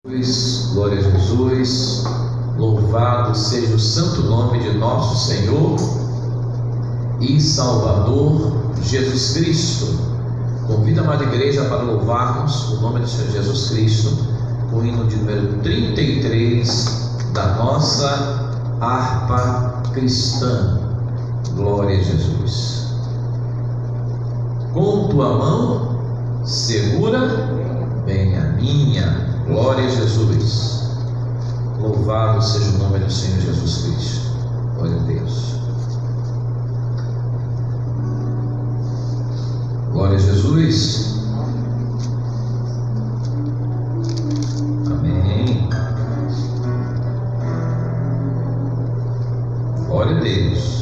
Glória a Jesus, louvado seja o santo nome de nosso Senhor e Salvador Jesus Cristo. Convido a amada igreja para louvarmos o nome do Senhor Jesus Cristo com o hino de número 33 da nossa harpa cristã. Glória a Jesus. Com tua mão segura bem a minha. Glória a Jesus. Louvado seja o nome do Senhor Jesus Cristo. Glória a Deus. Glória a Jesus. Amém. Glória a Deus.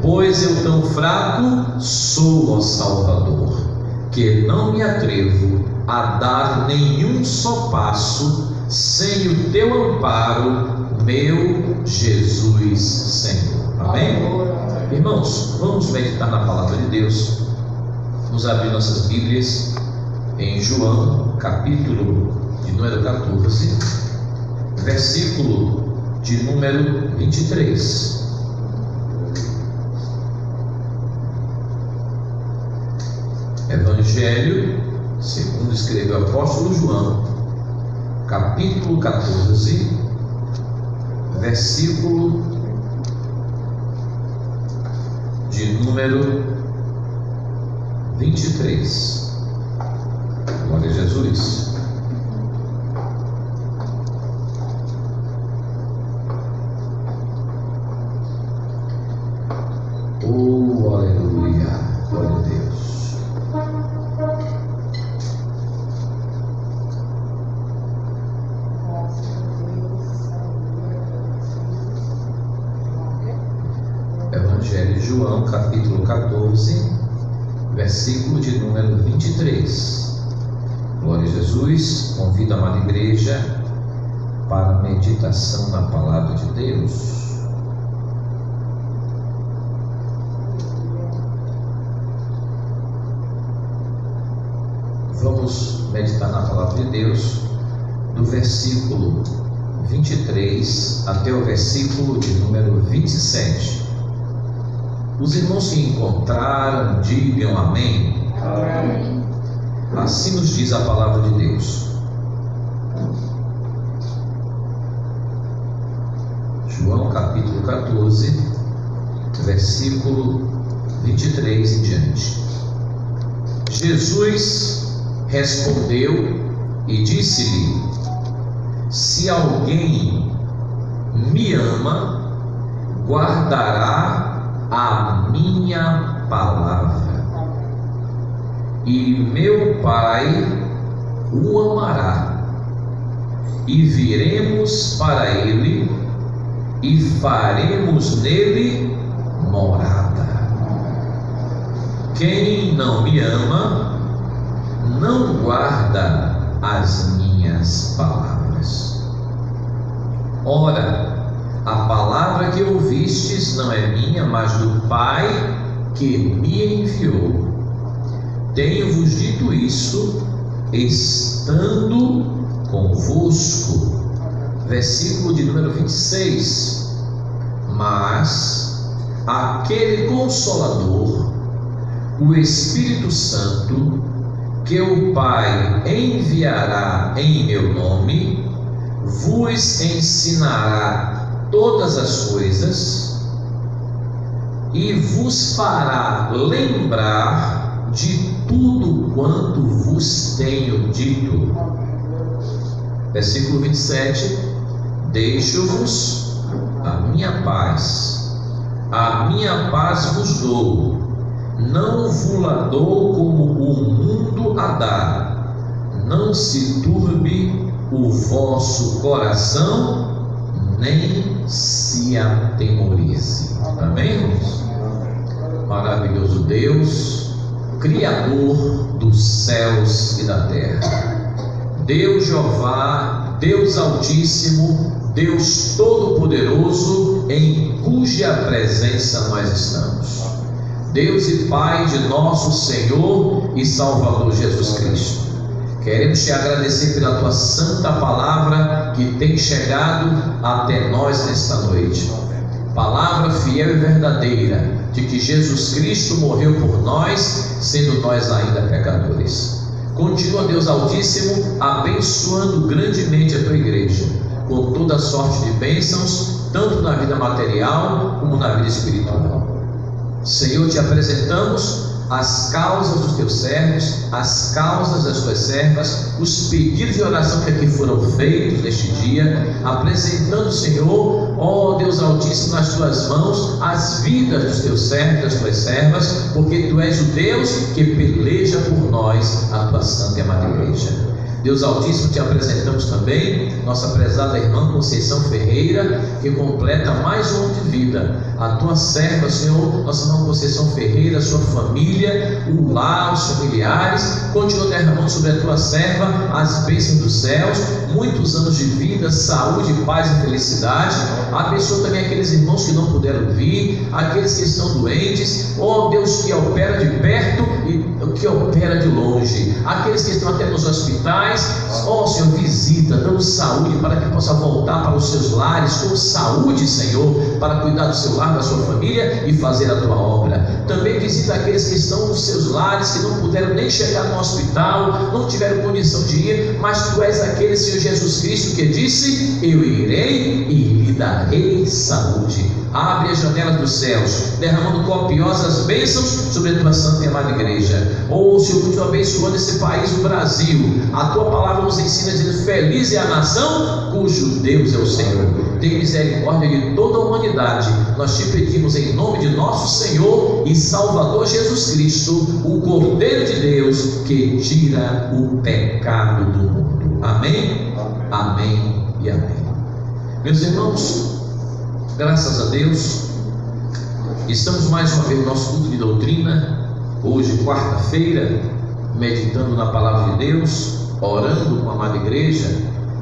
Pois eu tão fraco sou, ó Salvador, que não me atrevo a dar nenhum só passo sem o teu amparo, meu Jesus Senhor. Amém? Irmãos, vamos meditar na palavra de Deus. Vamos abrir nossas Bíblias em João, capítulo de número 14, versículo de número 23. Evangelho segundo escreveu o apóstolo João, capítulo 14, versículo de número 23. Glória a Jesus. Oh, aleluia. Glória a Deus. Evangelho de João, capítulo 14, versículo de número 23. Glória a Jesus. Convido a amada igreja para a meditação na palavra de Deus. Vamos meditar na palavra de Deus, do versículo 23 até o versículo de número 27. Os irmãos que encontraram, digam amém. Amém. Assim nos diz a palavra de Deus. João capítulo 14, versículo 23 em diante. Jesus respondeu e disse-lhe: se alguém me ama, guardará a minha palavra, e meu Pai o amará, e viremos para ele e faremos nele morada. Quem não me ama, não guarda as minhas palavras. Ora, a palavra que ouvistes não é minha, mas do Pai que me enviou. Tenho-vos dito isso, estando convosco. Versículo de número 26. Mas aquele Consolador, o Espírito Santo, que o Pai enviará em meu nome, vos ensinará todas as coisas e vos fará lembrar de tudo quanto vos tenho dito. Versículo 27. Deixo-vos a minha paz vos dou, não vos-la dou como o mundo a dá. Não se turbe o vosso coração, nem se atemorize. Amém, irmãos? Maravilhoso Deus, Criador dos céus e da terra, Deus Jeová, Deus Altíssimo, Deus Todo-Poderoso, em cuja presença nós estamos. Deus e Pai de nosso Senhor e Salvador Jesus Cristo, queremos te agradecer pela tua santa palavra que tem chegado até nós nesta noite. Palavra fiel e verdadeira de que Jesus Cristo morreu por nós, sendo nós ainda pecadores. Continua, Deus Altíssimo, abençoando grandemente a tua igreja, com toda sorte de bênçãos, tanto na vida material como na vida espiritual. Senhor, te apresentamos as causas dos teus servos, as causas das tuas servas, os pedidos de oração que aqui foram feitos neste dia, apresentando, Senhor, ó Deus Altíssimo, nas tuas mãos as vidas dos teus servos, das tuas servas, porque tu és o Deus que peleja por nós, a tua santa e amada igreja. Deus Altíssimo, te apresentamos também nossa prezada irmã Conceição Ferreira, que completa mais um ano de vida. A tua serva, Senhor, nossa irmã Conceição Ferreira, sua família, o lar, os familiares, continua derramando sobre a tua serva as bênçãos dos céus, muitos anos de vida, saúde, paz e felicidade. Abençoa também aqueles irmãos que não puderam vir, aqueles que estão doentes, ó Deus, que opera de perto e que opera de longe, aqueles que estão até nos hospitais, ó Senhor, visita, dando saúde para que possa voltar para os seus lares com saúde, Senhor, para cuidar do seu lar, da sua família e fazer a tua obra. Também visita aqueles que estão nos seus lares, que não puderam nem chegar no hospital, não tiveram condição de ir, mas tu és aquele, Senhor Jesus Cristo, que disse: eu irei e lhe darei saúde. Abre as janelas dos céus, derramando copiosas bênçãos sobre a tua santa e amada igreja. Ou Senhor, continua abençoando esse país, o Brasil. A tua palavra nos ensina dizendo: feliz é a nação cujo Deus é o Senhor. Tem misericórdia de toda a humanidade. Nós te pedimos em nome de nosso Senhor e Salvador Jesus Cristo, o Cordeiro de Deus que tira o pecado do mundo. Amém? Amém e amém. Meus irmãos, graças a Deus, estamos mais uma vez no nosso culto de doutrina, hoje quarta-feira, meditando na palavra de Deus, orando com a amada igreja,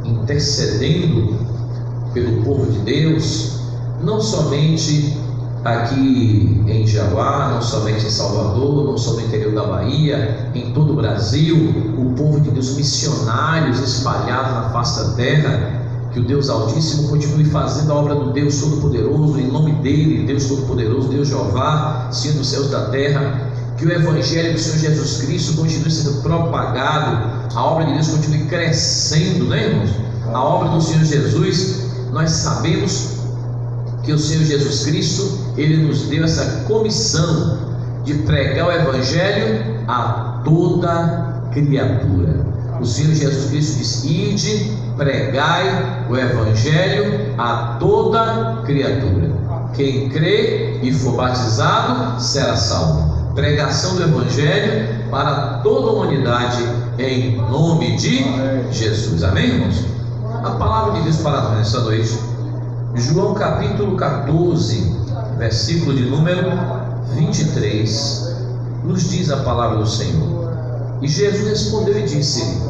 intercedendo pelo povo de Deus, não somente aqui em Jauá, não somente em Salvador, não só no interior da Bahia, em todo o Brasil, o povo de Deus, missionários espalhados na face da terra. Que o Deus Altíssimo continue fazendo a obra do Deus Todo-Poderoso, em nome dele, Deus Todo-Poderoso, Deus Jeová, Senhor dos céus e da terra. Que o Evangelho do Senhor Jesus Cristo continue sendo propagado, a obra de Deus continue crescendo, né, irmãos? A obra do Senhor Jesus, nós sabemos que o Senhor Jesus Cristo, Ele nos deu essa comissão de pregar o Evangelho a toda criatura. O Senhor Jesus Cristo diz: ide, pregai o Evangelho a toda criatura. Quem crê e for batizado será salvo. Pregação do Evangelho para toda a humanidade, em nome de Jesus. Amém, irmãos? A palavra de Deus para nós nessa noite, João capítulo 14, versículo de número 23, nos diz a palavra do Senhor. E Jesus respondeu e disse: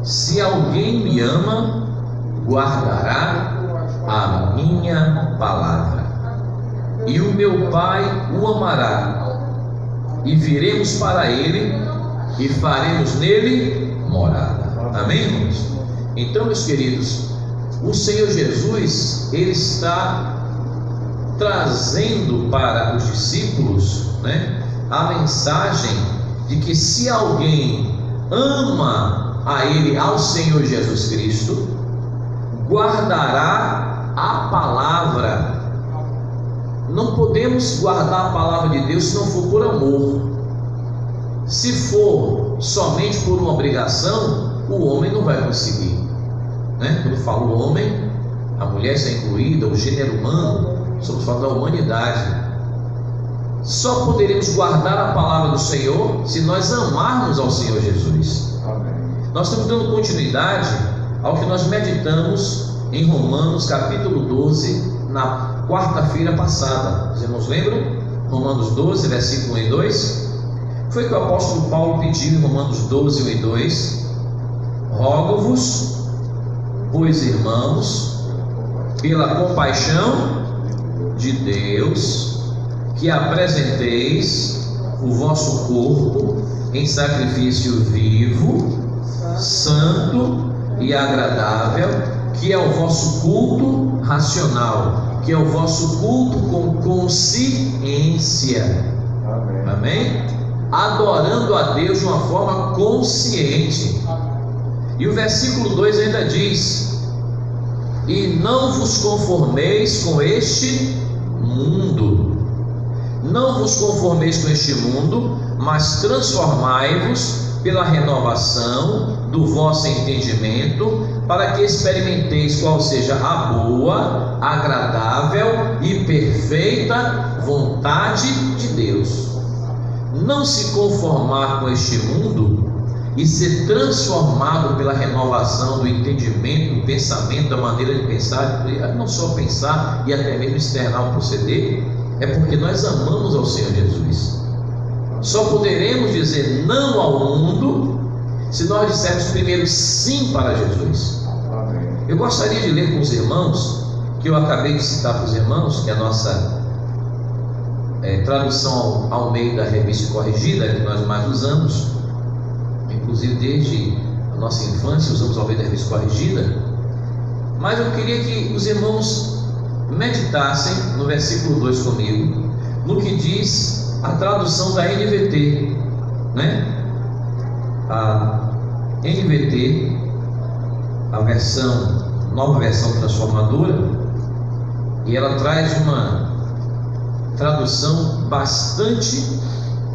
se alguém me ama, guardará a minha palavra, e o meu Pai o amará, e viremos para ele e faremos nele morada. Amém, irmãos? Então, meus queridos, o Senhor Jesus, Ele está trazendo para os discípulos, né, a mensagem de que se alguém ama a Ele, ao Senhor Jesus Cristo, guardará a palavra. Não podemos guardar a palavra de Deus se não for por amor. Se for somente por uma obrigação, o homem não vai conseguir, né? Quando falo o homem, a mulher está incluída, o gênero humano, estamos falando da humanidade. Só poderemos guardar a palavra do Senhor se nós amarmos ao Senhor Jesus. Amém. Nós estamos dando continuidade ao que nós meditamos em Romanos capítulo 12, na quarta-feira passada. Os irmãos lembram? Romanos 12, versículo 1 e 2. Foi que o apóstolo Paulo pediu em Romanos 12, 1 e 2: rogo-vos, pois, irmãos, pela compaixão de Deus, que apresenteis o vosso corpo em sacrifício vivo, santo e agradável, que é o vosso culto racional, que é o vosso culto com consciência. Amém? Amém? Adorando a Deus de uma forma consciente. E o versículo 2 ainda diz: e não vos conformeis com este mundo. Não vos conformeis com este mundo, mas transformai-vos pela renovação do vosso entendimento, para que experimenteis qual seja a boa, agradável e perfeita vontade de Deus. Não se conformar com este mundo e ser transformado pela renovação do entendimento, do pensamento, da maneira de pensar, não só pensar e até mesmo externar o proceder, é porque nós amamos ao Senhor Jesus. Só poderemos dizer não ao mundo se nós dissermos primeiro sim para Jesus. Eu gostaria de ler com os irmãos, que eu acabei de citar para os irmãos, que é a nossa tradução ao meio da Revista Corrigida, que nós mais usamos, inclusive desde a nossa infância usamos ao meio da Revista Corrigida. Mas eu queria que os irmãos meditassem no versículo 2 comigo, no que diz a tradução da NVT, né? A NVT, a nova versão transformadora, e ela traz uma tradução bastante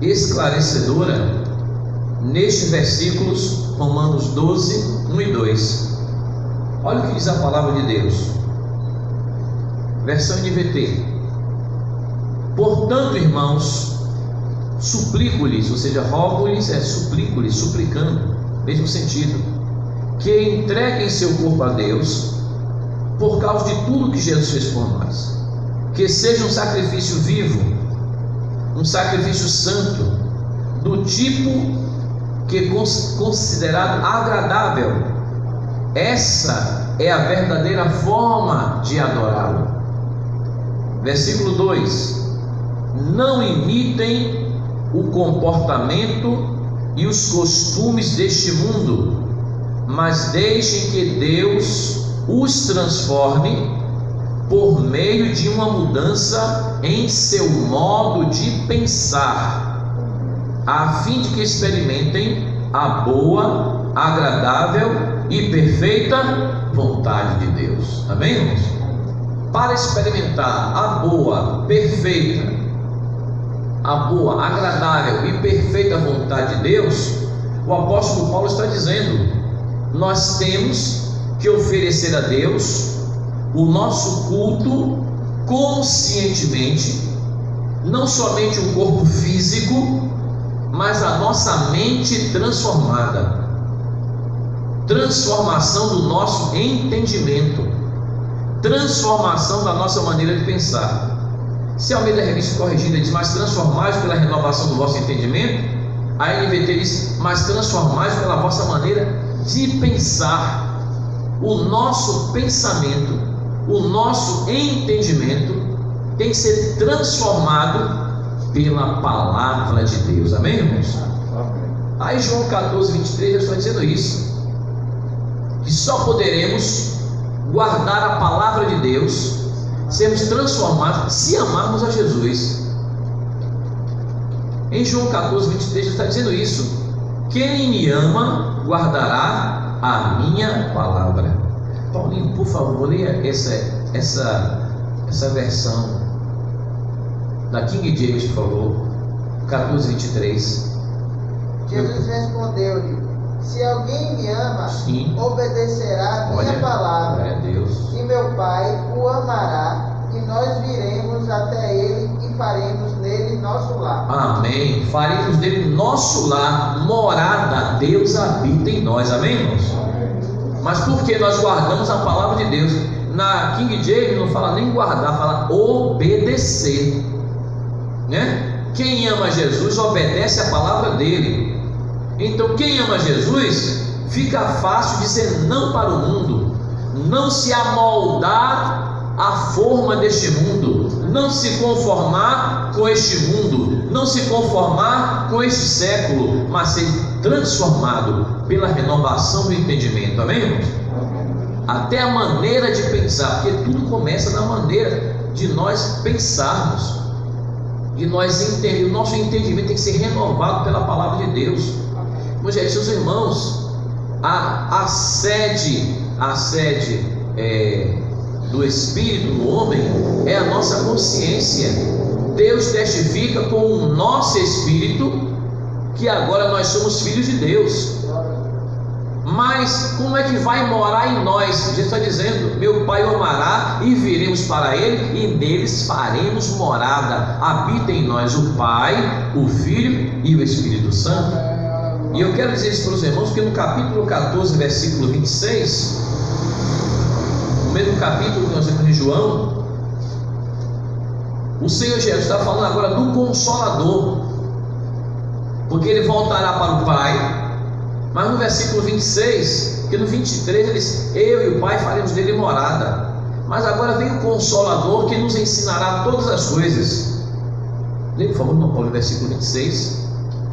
esclarecedora nestes versículos, Romanos 12, 1 e 2. Olha o que diz a palavra de Deus, versão NVT: portanto, irmãos, suplico-lhes, ou seja, rogo-lhes, suplico-lhes, suplicando, mesmo sentido, que entreguem seu corpo a Deus, por causa de tudo que Jesus fez por nós, que seja um sacrifício vivo, um sacrifício santo, do tipo que é considerado agradável. Essa é a verdadeira forma de adorá-lo. Versículo 2: não imitem o comportamento e os costumes deste mundo, mas deixem que Deus os transforme por meio de uma mudança em seu modo de pensar, a fim de que experimentem a boa, agradável e perfeita vontade de Deus. Amém, irmãos? Para experimentar a boa, perfeita, agradável e perfeita vontade de Deus, o apóstolo Paulo está dizendo: nós temos que oferecer a Deus o nosso culto conscientemente, não somente um corpo físico, mas a nossa mente transformada, transformação do nosso entendimento, transformação da nossa maneira de pensar. Se a Almeida Revista Corrigida diz: mas transformais pela renovação do vosso entendimento, a NVT diz: mas transformais pela vossa maneira de pensar. O nosso pensamento, o nosso entendimento tem que ser transformado pela palavra de Deus. Amém, irmãos? Aí João 14, 23 já está dizendo isso, que só poderemos guardar a palavra de Deus, sermos transformados, se amarmos a Jesus. Em João 14, 23 já está dizendo isso: quem me ama guardará a minha palavra. Paulinho, por favor, leia essa versão da King James, por favor. 14, 23. Jesus respondeu-lhe: se alguém me ama, sim, obedecerá a minha palavra. Glória a Deus. E meu Pai o amará, e nós viremos até ele e faremos nele nosso lar. Amém. Faremos dele nosso lar, morada. Deus habita em nós. Amém, irmãos? Mas porque nós guardamos a palavra de Deus. Na King James não fala nem guardar, fala obedecer, né? Quem ama Jesus obedece a palavra dele. Então quem ama Jesus fica fácil dizer não para o mundo, não se amoldar à forma deste mundo, não se conformar com este mundo, não se conformar com este século, mas ser transformado pela renovação do entendimento. Amém, irmãos? Até a maneira de pensar, porque tudo começa na maneira de nós pensarmos, de nós entender. O nosso entendimento tem que ser renovado pela palavra de Deus. Como já disse os irmãos, a sede do Espírito no homem é a nossa consciência. Deus testifica com o nosso espírito que agora nós somos filhos de Deus. Mas como é que vai morar em nós? Jesus está dizendo: meu Pai o amará e viremos para ele e neles faremos morada. Habita em nós o Pai, o Filho e o Espírito Santo. E eu quero dizer isso para os irmãos, porque no capítulo 14, versículo 26, no mesmo capítulo que nós temos em João, o Senhor Jesus está falando agora do Consolador, porque ele voltará para o Pai. Mas no versículo 26, que no 23 ele diz: eu e o Pai faremos dele morada. Mas agora vem o Consolador que nos ensinará todas as coisas. Leia por favor, não, Paulo, versículo 26.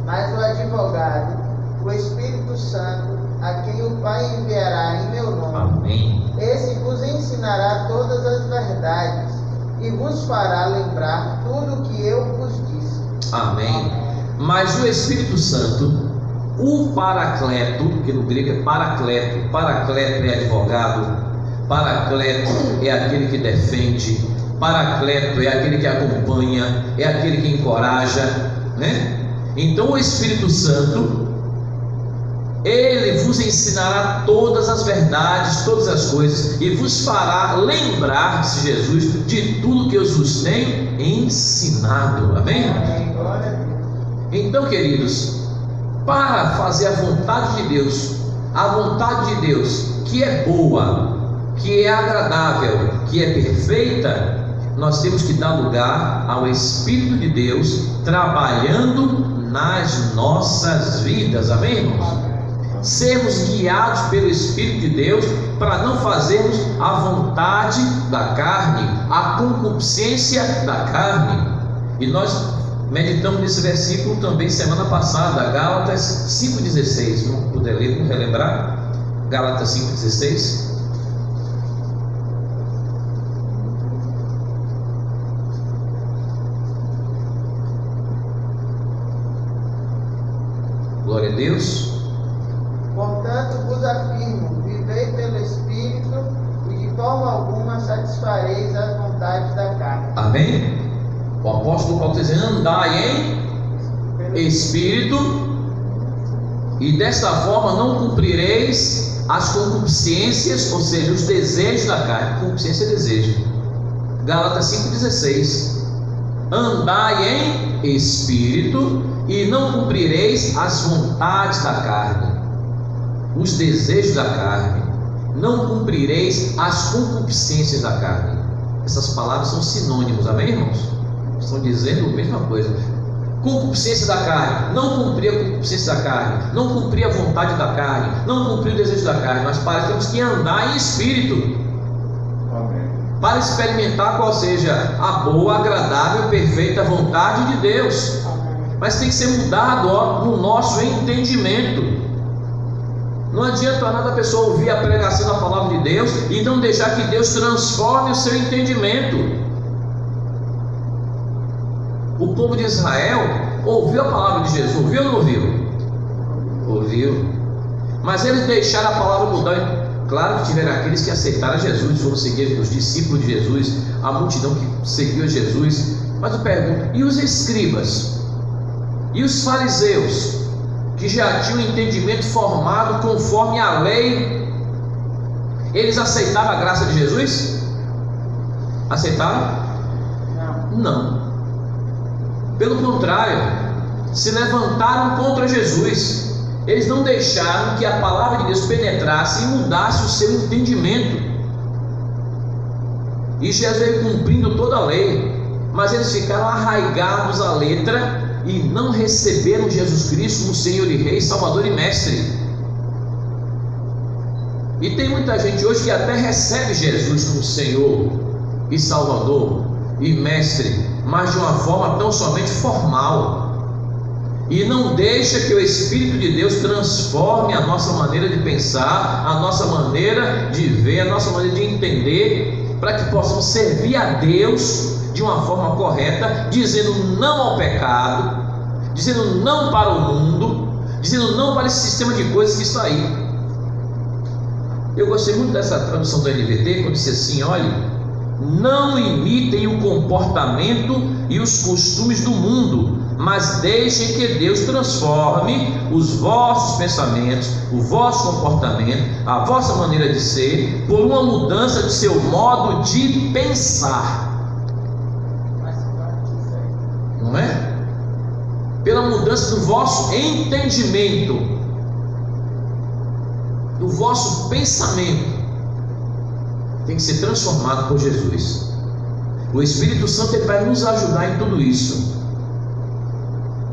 Mas o advogado, o Espírito Santo, a quem o Pai enviará em meu nome, amém, esse vos ensinará todas as verdades e vos fará lembrar tudo o que eu vos disse. Amém. Mas o Espírito Santo, o Paracleto, que no grego é Paracleto, Paracleto é advogado, Paracleto é aquele que defende, Paracleto é aquele que acompanha, é aquele que encoraja, né? Então o Espírito Santo, ele vos ensinará todas as verdades, todas as coisas, e vos fará lembrar-se, Jesus, de tudo que eu vos tenho ensinado. Amém? Então, queridos, para fazer a vontade de Deus, a vontade de Deus que é boa, que é agradável, que é perfeita, nós temos que dar lugar ao Espírito de Deus trabalhando nas nossas vidas. Amém, irmãos? sermos guiados pelo Espírito de Deus para não fazermos a vontade da carne, a concupiscência da carne. E nós meditamos nesse versículo também semana passada, Gálatas 5,16. Vamos poder ler, vamos relembrar? Gálatas 5,16. Glória a Deus. Portanto, vos afirmo, vivei pelo Espírito, e de forma alguma satisfareis as vontades da carne. Amém? O apóstolo Paulo está dizendo: andai em Espírito, e desta forma não cumprireis as concupiscências, ou seja, os desejos da carne. Concupiscência é desejo. Gálatas 5,16. Andai em Espírito, e não cumprireis as vontades da carne, os desejos da carne. Não cumprireis as concupiscências da carne. Essas palavras são sinônimos, amém, irmãos? Estão dizendo a mesma coisa. Concupiscência da carne, não cumprir a concupiscência da carne, não cumprir a vontade da carne, não cumprir o desejo da carne. Mas temos que andar em Espírito, para experimentar qual seja a boa, agradável e perfeita vontade de Deus. Mas tem que ser mudado no nosso entendimento. Não adianta nada a pessoa ouvir a pregação da palavra de Deus e não deixar que Deus transforme o seu entendimento. O povo de Israel ouviu a palavra de Jesus, ouviu ou não ouviu? Ouviu. Mas eles deixaram a palavra mudar. Claro que tiveram aqueles que aceitaram Jesus, foram seguir os discípulos de Jesus, a multidão que seguiu Jesus. Mas eu pergunto, e os escribas? E os fariseus, que já tinham entendimento formado conforme a lei, eles aceitaram a graça de Jesus? Aceitaram? Não. Pelo contrário, se levantaram contra Jesus. Eles não deixaram que a palavra de Deus penetrasse e mudasse o seu entendimento. E Jesus veio cumprindo toda a lei, mas eles ficaram arraigados à letra e não receberam Jesus Cristo como Senhor e Rei, Salvador e Mestre. E tem muita gente hoje que até recebe Jesus como Senhor e Salvador e Mestre, mas de uma forma tão somente formal, e não deixa que o Espírito de Deus transforme a nossa maneira de pensar, a nossa maneira de ver, a nossa maneira de entender, para que possamos servir a Deus de uma forma correta, dizendo não ao pecado, dizendo não para o mundo, dizendo não para esse sistema de coisas que está aí. Eu gostei muito dessa tradução da NVT, quando disse assim: olhe, não imitem o comportamento e os costumes do mundo, mas deixem que Deus transforme os vossos pensamentos, o vosso comportamento, a vossa maneira de ser, por uma mudança de seu modo de pensar. Não é? Pela mudança do vosso entendimento, do vosso pensamento, tem que ser transformado por Jesus. O Espírito Santo ele vai nos ajudar em tudo isso.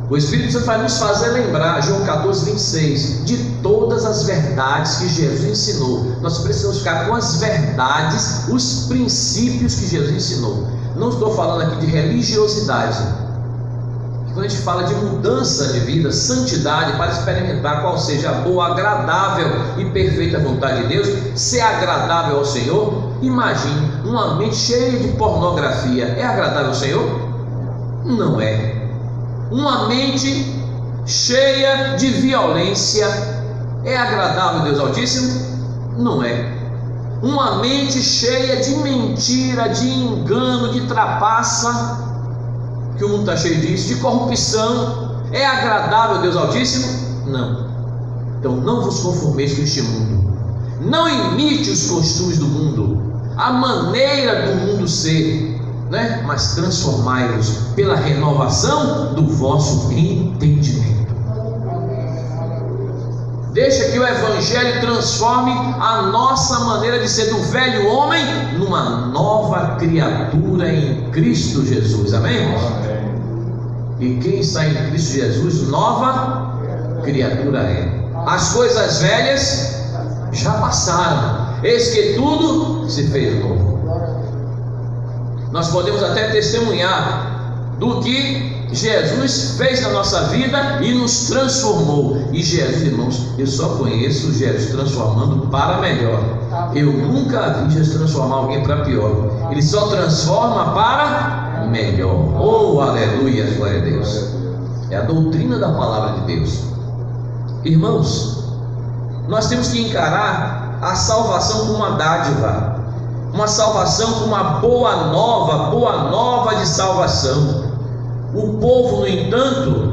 O Espírito Santo vai nos fazer lembrar, João 14:26, de todas as verdades que Jesus ensinou. Nós precisamos ficar com as verdades, os princípios que Jesus ensinou. Não estou falando aqui de religiosidade. Quando a gente fala de mudança de vida, santidade, para experimentar qual seja a boa, agradável e perfeita vontade de Deus, ser agradável ao Senhor, imagine uma mente cheia de pornografia. É agradável ao Senhor? Não é. Uma mente cheia de violência é agradável a Deus Altíssimo? Não é. Uma mente cheia de mentira, de engano, de trapaça, que o mundo está cheio disso, de corrupção, é agradável a Deus Altíssimo? Não. Então não vos conformeis com este mundo, não imite os costumes do mundo, a maneira do mundo ser, né? Mas transformai-vos pela renovação do vosso entendimento. Deixa que o Evangelho transforme a nossa maneira de ser, do velho homem numa nova criatura em Cristo Jesus. Amém, irmãos? E quem está em Cristo Jesus, nova criatura é. As coisas velhas já passaram, eis que tudo se fez novo. Nós podemos até testemunhar do que Jesus fez na nossa vida e nos transformou. E Jesus, irmãos, eu só conheço Jesus transformando para melhor. Eu nunca vi Jesus transformar alguém para pior. Ele só transforma para melhor. Oh, aleluia, glória a Deus. É a doutrina da palavra de Deus. Irmãos, nós temos que encarar a salvação como uma dádiva, uma salvação como uma boa nova de salvação. O povo, no entanto,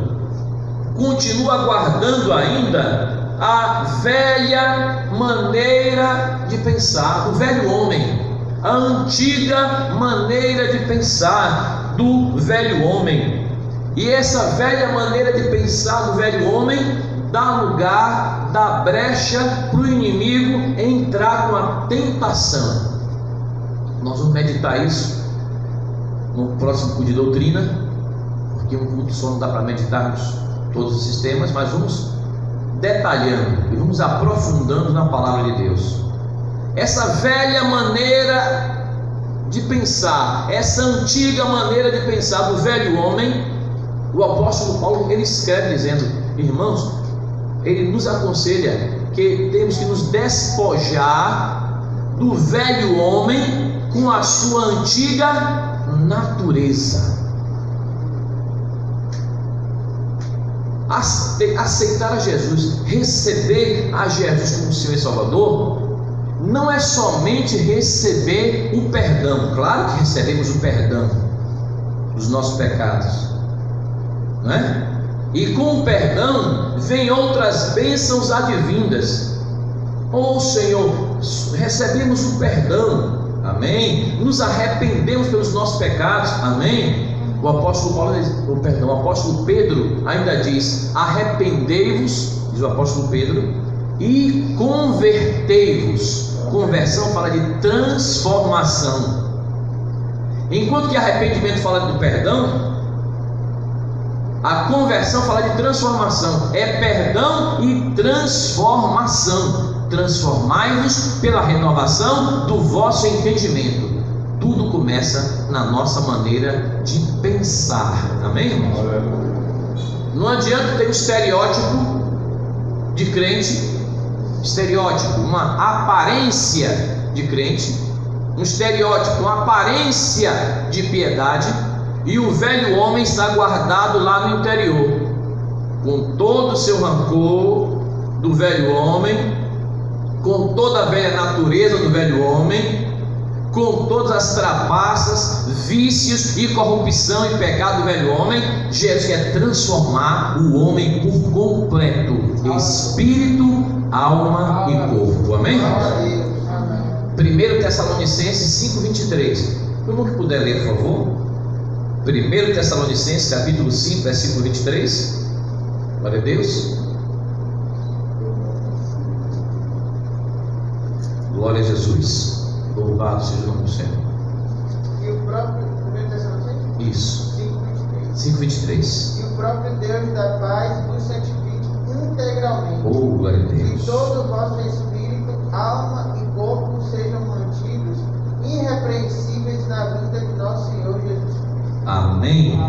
continua aguardando ainda a velha maneira de pensar do velho homem, a antiga maneira de pensar do velho homem. E essa velha maneira de pensar do velho homem dá lugar, dá brecha para o inimigo entrar com a tentação. Nós vamos meditar isso no próximo culto de doutrina, porque um culto só não dá para meditarmos todos esses temas, mas vamos detalhando e vamos aprofundando na palavra de Deus. Essa velha maneira de pensar, essa antiga maneira de pensar do velho homem, o apóstolo Paulo, ele escreve dizendo: irmãos, ele nos aconselha que temos que nos despojar do velho homem com a sua antiga natureza. Aceitar a Jesus, receber a Jesus como Senhor e Salvador, não é somente receber o perdão. Claro que recebemos o perdão dos nossos pecados, não é? E com o perdão vem outras bênçãos advindas. Oh Senhor, recebemos o perdão, amém? Nos arrependemos pelos nossos pecados, amém? O apóstolo Pedro ainda diz: arrependei-vos, diz o apóstolo Pedro, e convertei-vos. Conversão fala de transformação. Enquanto que arrependimento fala do perdão, a conversão fala de transformação. É perdão e transformação. Transformai-vos pela renovação do vosso entendimento. Tudo começa na nossa maneira de pensar, amém, irmãos? Não adianta ter um estereótipo de crente, estereótipo, uma aparência de crente, um estereótipo, uma aparência de piedade, e o velho homem está guardado lá no interior, com todo o seu rancor do velho homem, com toda a velha natureza do velho homem, com todas as trapaças, vícios e corrupção e pecado do velho homem. Jesus quer transformar o homem por completo, espírito, alma e corpo, amém? 1 Tessalonicenses 5:23. Todo mundo que puder ler, por favor. 1 Tessalonicenses capítulo 5, versículo 23. Glória a Deus. Glória a Jesus. Louvado seja o nome do Senhor. E o próprio 1 Tessalonicenses? Isso. 5:23. E o próprio Deus da paz vos santifique integralmente. Oh, glória a Deus. E todo o vosso espírito, alma e corpo sejam mantidos irrepreensíveis na vinda de nosso Senhor Jesus Cristo. Amém.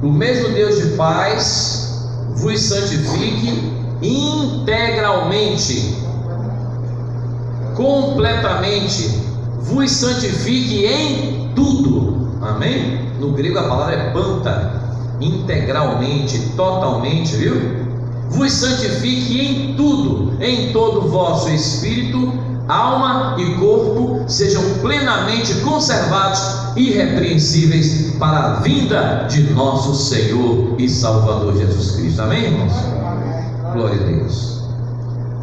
O mesmo Deus de paz vos santifique integralmente, completamente, vos santifique em tudo, amém? No grego a palavra é panta, integralmente, totalmente, viu? Vos santifique em tudo, em todo o vosso espírito, alma e corpo sejam plenamente conservados, irrepreensíveis para a vinda de nosso Senhor e Salvador Jesus Cristo, amém, irmãos? Glória a Deus,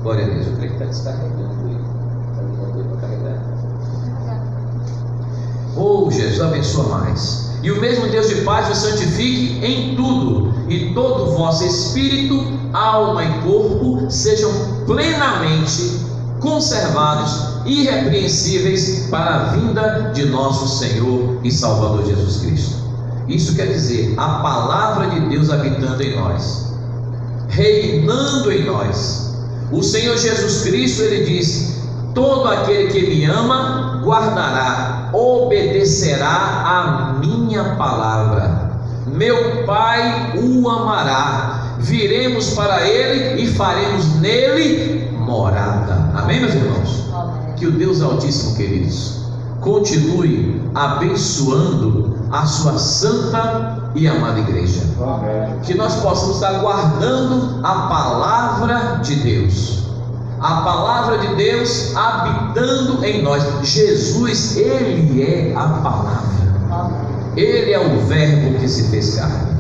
glória a Deus. Eu creio que está descarregando. Oh, Jesus, abençoa mais. E o mesmo Deus de paz vos santifique em tudo, e todo o vosso espírito, alma e corpo sejam plenamente conservados, irrepreensíveis para a vinda de nosso Senhor e Salvador Jesus Cristo. Isso quer dizer a palavra de Deus habitando em nós, reinando em nós, O Senhor Jesus Cristo, ele disse: todo aquele que me ama guardará, obedecerá a minha palavra. Meu Pai o amará, viremos para ele e faremos nele morada. Amém, meus irmãos? Amém. Que o Deus Altíssimo, queridos, continue abençoando a sua santa e amada igreja. Amém. Que nós possamos estar guardando a palavra de Deus, a palavra de Deus habitando em nós. Jesus, ele é a palavra, ele é o verbo que se fez carne.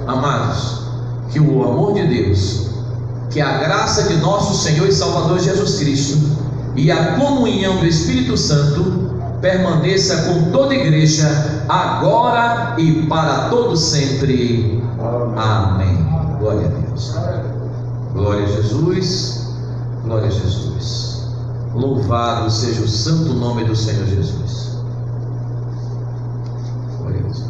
Amados, que o amor de Deus, que a graça de nosso Senhor e Salvador Jesus Cristo e a comunhão do Espírito Santo permaneça com toda a igreja, agora e para todo sempre. Amém. Glória a Deus. Glória a Jesus. Glória a Jesus. Louvado seja o santo nome do Senhor Jesus.